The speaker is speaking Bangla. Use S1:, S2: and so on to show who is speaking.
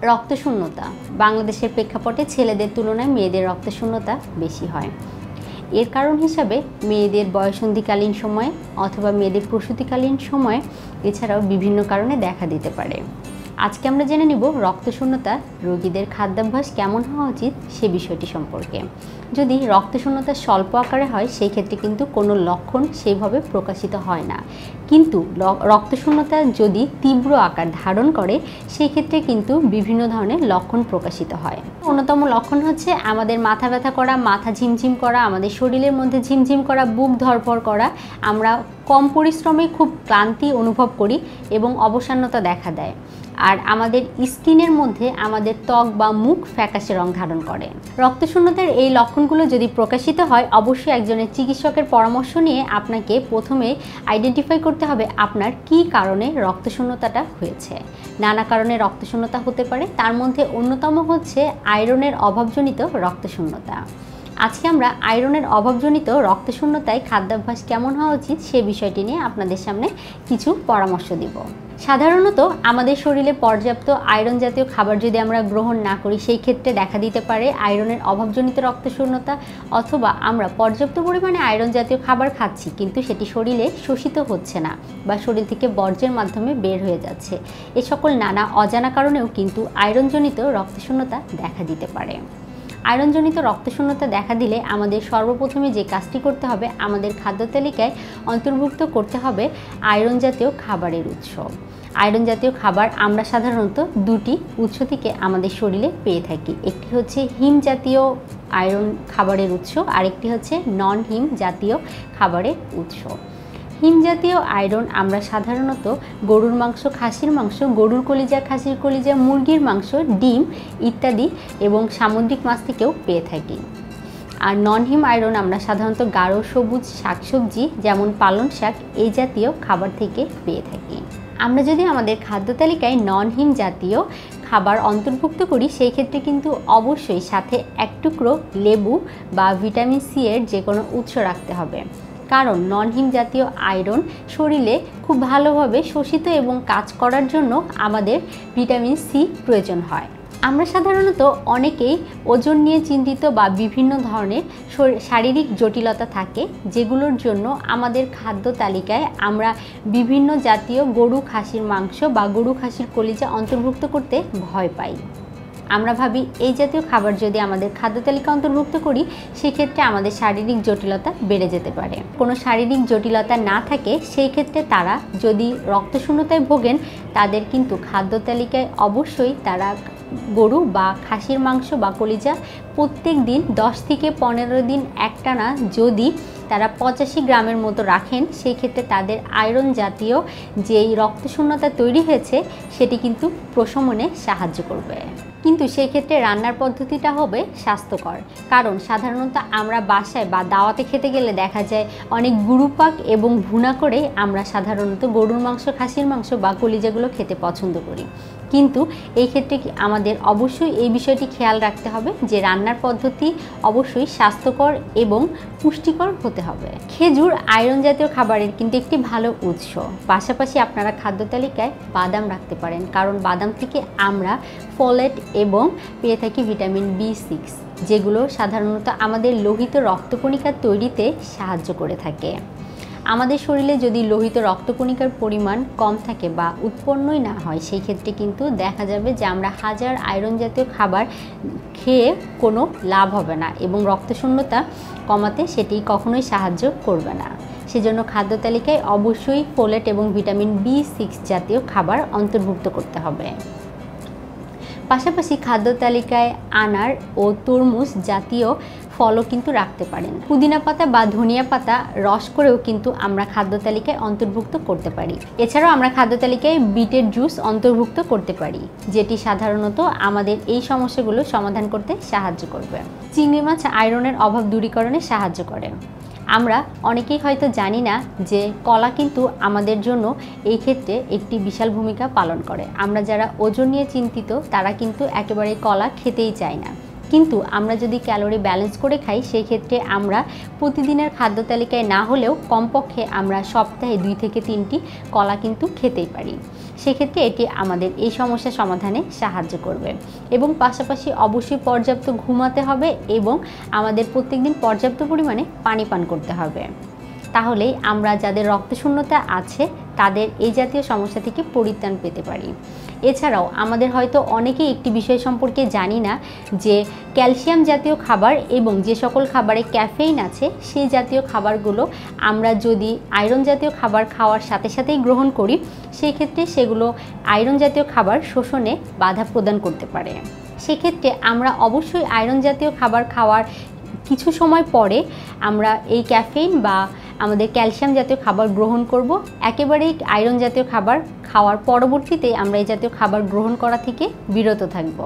S1: রক্তশূন্যতা বাংলাদেশের প্রেক্ষাপটে ছেলেদের তুলনায় মেয়েদের রক্তশূন্যতা বেশি হয়। এর কারণ হিসাবে মেয়েদের বয়ঃসন্ধিকালীন সময়ে অথবা মেয়েদের প্রসূতিকালীন সময়ে এছাড়াও বিভিন্ন কারণে দেখা দিতে পারে। আজকে আমরা জেনে নিব রক্তশূন্যতা রোগীদের খাদ্যাভ্যাস কেমন হওয়া উচিত সে বিষয়টি সম্পর্কে। যদি রক্তশূন্যতা স্বল্প আকারে হয় সেই ক্ষেত্রে কিন্তু কোনো লক্ষণ সেইভাবে প্রকাশিত হয় না, কিন্তু রক্তশূন্যতা যদি তীব্র আকার ধারণ করে সেই ক্ষেত্রে কিন্তু বিভিন্ন ধরনের লক্ষণ প্রকাশিত হয়। অন্যতম লক্ষণ হচ্ছে আমাদের মাথা ব্যথা করা, মাথা ঝিমঝিম করা, আমাদের শরীরের মধ্যে ঝিমঝিম করা, বুক ধড়ফড় করা, আমরা কম পরিশ্রমে খুব ক্লান্তি অনুভব করি এবং অবসান্যতা দেখা দেয়। আর আমাদের স্কিনের মধ্যে আমাদের ত্বক বা মুখ ফ্যাকাশে রং ধারণ করে। রক্তশূন্যতার এই লক্ষণগুলো যদি প্রকাশিত হয় অবশ্যই একজনের চিকিৎসকের পরামর্শ নিয়ে আপনাকে প্রথমে আইডেন্টিফাই করতে হবে আপনার কী কারণে রক্তশূন্যতাটা হয়েছে। নানা কারণে রক্তশূন্যতা হতে পারে, তার মধ্যে অন্যতম হচ্ছে আয়রনের অভাবজনিত রক্তশূন্যতা। আজকে আমরা আয়রনের অভাবজনিত রক্তশূন্যতায় খাদ্যাভ্যাস কেমন হওয়া উচিত সে বিষয়টি নিয়ে আপনাদের সামনে কিছু পরামর্শ দিব। সাধারণত আমাদের শরীরে পর্যাপ্ত আয়রন জাতীয় খাবার যদি আমরা গ্রহণ না করি সেই ক্ষেত্রে দেখা দিতে পারে আয়রনের অভাবজনিত রক্তশূন্যতা, অথবা আমরা পর্যাপ্ত পরিমাণে আয়রন জাতীয় খাবার খাচ্ছি কিন্তু সেটি শরীরে শোষিত হচ্ছে না বা শরীর থেকে বর্জ্যের মাধ্যমে বের হয়ে যাচ্ছে। এ সকল নানা অজানা কারণেও কিন্তু আয়রনজনিত রক্তশূন্যতা দেখা দিতে পারে। আয়রনজনিত রক্তশূন্যতা দেখা দিলে আমাদের সর্বপ্রথমে যে কাজটি করতে হবে, আমাদের খাদ্য তালিকায় অন্তর্ভুক্ত করতে হবে আয়রন জাতীয় খাবারের উৎস। আয়রন জাতীয় খাবার আমরা সাধারণত দুটি উৎস থেকে আমাদের শরীরে পেয়ে থাকি। একটি হচ্ছে হিম জাতীয় আয়রন খাবারের উৎস, আরেকটি হচ্ছে নন হিম জাতীয় খাবারের উৎস। হিম জাতীয় আয়রন আমরা সাধারণত গরুর মাংস, খাসির মাংস, গরুর কলিজা, খাসির কলিজা, মুরগির মাংস, ডিম ইত্যাদি এবং সামুদ্রিক মাছ থেকেও পেয়ে থাকি। আর নন হিম আয়রন আমরা সাধারণত গাঢ় সবুজ শাকসবজি যেমন পালং শাক এই জাতীয় খাবার থেকে পেয়ে থাকি। আমরা যদি আমাদের খাদ্য তালিকায় নন হিম জাতীয় খাবার অন্তর্ভুক্ত করি সেই ক্ষেত্রে কিন্তু অবশ্যই সাথে এক টুকরো লেবু বা ভিটামিন সি এর যে কোনো উৎস রাখতে হবে, কারণ নন হিম জাতীয় আয়রন শরীরে খুব ভালোভাবে শোষিত এবং কাজ করার জন্য আমাদের ভিটামিন সি প্রয়োজন হয়। আমরা সাধারণত অনেকেই ওজন নিয়ে চিন্তিত বা বিভিন্ন ধরনের শারীরিক জটিলতা থাকে যেগুলোর জন্য আমাদের খাদ্য তালিকায় আমরা বিভিন্ন জাতীয় গরু খাসির মাংস বা গরু খাসির কলিজা অন্তর্ভুক্ত করতে ভয় পাই। আমরা ভাবি এই জাতীয় খাবার যদি আমাদের খাদ্য তালিকা অন্তর্ভুক্ত করি সেক্ষেত্রে আমাদের শারীরিক জটিলতা বেড়ে যেতে পারে। কোনো শারীরিক জটিলতা না থাকে সেই ক্ষেত্রে তারা যদি রক্তশূন্যতায় ভোগেন তাদের কিন্তু খাদ্য তালিকায় অবশ্যই তারা গরু বা খাসির মাংস বা কলিজা প্রত্যেক দিন 10 থেকে 15 দিন একটানা যদি তারা 85 গ্রামের মতো রাখেন সেই ক্ষেত্রে তাদের আয়রন জাতীয় যেই রক্তশূন্যতা তৈরি হয়েছে সেটি কিন্তু প্রশমনে সাহায্য করবে। কিন্তু সেই ক্ষেত্রে রান্নার পদ্ধতিটা হবে স্বাস্থ্যকর, কারণ সাধারণত আমরা বাসায় বা দাওয়াতে খেতে গেলে দেখা যায় অনেক গুরুপাক এবং ভুনা করে আমরা সাধারণত গরুর মাংস, খাসির মাংস বা কলিজাগুলো খেতে পছন্দ করি। কিন্তু এই ক্ষেত্রে আমাদের অবশ্যই এই বিষয়টি খেয়াল রাখতে হবে যে রান্নার পদ্ধতি অবশ্যই স্বাস্থ্যকর এবং পুষ্টিকর হতে হবে। খেজুর আয়রন জাতীয় খাবারের কিন্তু একটি ভালো উৎস। পাশাপাশি আপনারা খাদ্য তালিকায় বাদাম রাখতে পারেন, কারণ বাদাম থেকে আমরা ফোলেট এবং পেয়ে থাকি ভিটামিন B6, যেগুলো সাধারণত আমাদের লোহিত রক্তকণিকা তৈরিতে সাহায্য করে থাকে। আমাদের শরীরে যদি লোহিত রক্তকণিকার পরিমাণ কম থাকে বা উৎপন্নই না হয় সেই ক্ষেত্রে কিন্তু দেখা যাবে যে আমরা হাজার আয়রন জাতীয় খাবার খেয়ে কোনো লাভ হবে না এবং রক্তশূন্যতা কমাতে সেটি কখনোই সাহায্য করবে না। সেজন্য খাদ্য তালিকায় অবশ্যই ফোলেট এবং ভিটামিন B6 জাতীয় খাবার অন্তর্ভুক্ত করতে হবে। পাশাপাশি খাদ্য তালিকায় আনার ও তরমুজ জাতীয় ফলও কিন্তু রাখতে পারেন। পুদিনা পাতা বা ধনিয়া পাতা রস করেও কিন্তু আমরা খাদ্য তালিকায় অন্তর্ভুক্ত করতে পারি। এছাড়াও আমরা খাদ্য তালিকায় বিটের জুস অন্তর্ভুক্ত করতে পারি, যেটি সাধারণত আমাদের এই সমস্যাগুলো সমাধান করতে সাহায্য করবে। চিংড়ি মাছ আয়রনের অভাব দূরীকরণে সাহায্য করে। আমরা অনেকেই হয়তো জানি না যে কলা কিন্তু আমাদের জন্য এই ক্ষেত্রে একটি বিশাল ভূমিকা পালন করে। আমরা যারা ওজন নিয়ে চিন্তিত তারা কিন্তু একেবারে কলা খেতেই চায় না, কিন্তু আমরা যদি ক্যালোরি ব্যালেন্স করে খাই সেই ক্ষেত্রে আমরা প্রতিদিনের খাদ্য তালিকায় না হলেও কমপক্ষে আমরা সপ্তাহে 2 থেকে 3টি কলা কিন্তু খেতেই পারি। সেক্ষেত্রে এটি আমাদের এই সমস্যা সমাধানে সাহায্য করবে। এবং পাশাপাশি অবশ্যই পর্যাপ্ত ঘুমাতে হবে এবং আমাদের প্রত্যেকদিন পর্যাপ্ত পরিমাণে পানি পান করতে হবে। তাহলেই আমরা যাদের রক্তশূন্যতা আছে তাদের এই জাতীয় সমস্যা থেকে পরিত্রাণ পেতে পারি। এছাড়াও আমাদের হয়তো অনেকেই একটি বিষয় সম্পর্কে জানি না যে ক্যালসিয়াম জাতীয় খাবার এবং যে সকল খাবারে ক্যাফেইন আছে সেই জাতীয় খাবারগুলো আমরা যদি আয়রন জাতীয় খাবার খাওয়ার সাথে সাথেই গ্রহণ করি সেই ক্ষেত্রে সেগুলো আয়রন জাতীয় খাবার শোষণে বাধা প্রদান করতে পারে। সেক্ষেত্রে আমরা অবশ্যই আয়রন জাতীয় খাবার খাওয়ার কিছু সময় পরে আমরা এই ক্যাফেইন বা আমাদের ক্যালসিয়াম জাতীয় খাবার গ্রহণ করব। একেবারেই আয়রন জাতীয় খাবার খাওয়ার পরবর্তীতে আমরা এই জাতীয় খাবার গ্রহণ করা থেকে বিরত থাকব।